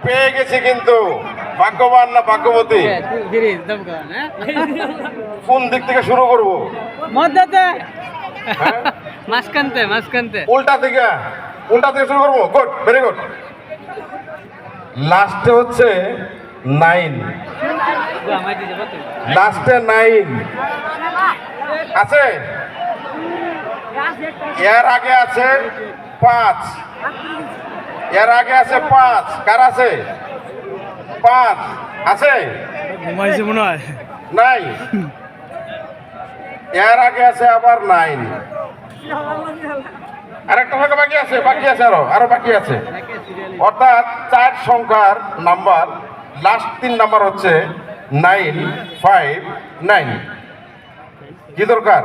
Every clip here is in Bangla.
পেয়ে গেছি কিন্তু ভাগ্যবান না ভাগ্যবতী কোন দিক থেকে শুরু করব মাঝখানতে উল্টা থেকে শুরু করবো গুড ভেরি গুড লাস্টে হচ্ছে 9 লাস্টে 9 আছে এর আগে আছে 5 এর আগে আছে 5 কার আছে 5 আছে ঘুমাইছে মনে হয় নাই এর আগে আছে আবার 9 আরেকটা ভাগে বাকি আছে আরো বাকি আছে অর্থাৎ 4 সংখ্যার নাম্বার লাস্ট 3 নাম্বার হচ্ছে 959 কি দরকার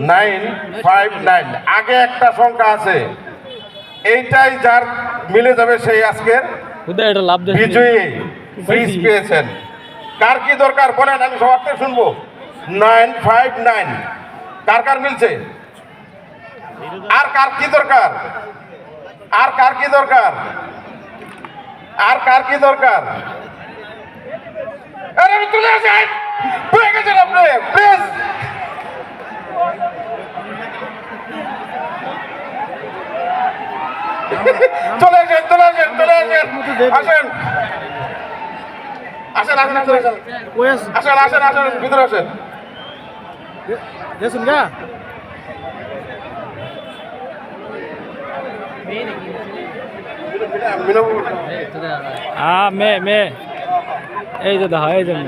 959 আগে একটা সংখ্যা আছে এইটাই যার মিলে যাবে সেই আজকের বিজয়ী ফ্রিজ পেয়েছেন কার কি দরকার বলেন আমি সবার থেকে শুনবো 959 কার মিলছে আর কার কি দরকার আর কার কি দরকার আরে আমি তুলে আসেন পেয়ে গেছেন আপনি প্লিজ চলে আসেন আসেন ভিতরে আসেন দেখুন গা মে এই যে দেখা এই জন্য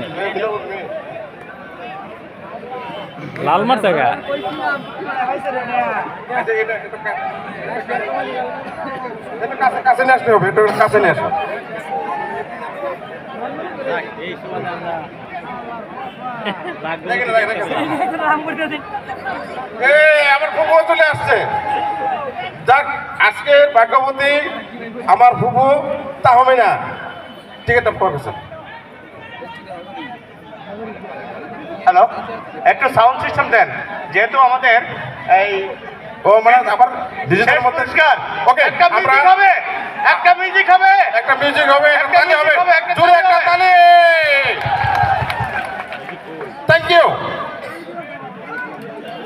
লাল মার থাকা কাছে নিয়ে আসতে হবে এটা কাছে নিয়ে আসো আমার ফুবু চলে আসছে যাক আজকে ভাগ্যবতী আমার ফুবু তাহমিনা টিকিটটা পাবেন হ্যালো একটু সাউন্ড সিস্টেম দেন যেহেতু আমাদের এই ও মানে আবার ডিজিটাল মধ্যে ওকে ওকে একটা মিউজিক হবে একটা মিউজিক হবে তাহলে হবে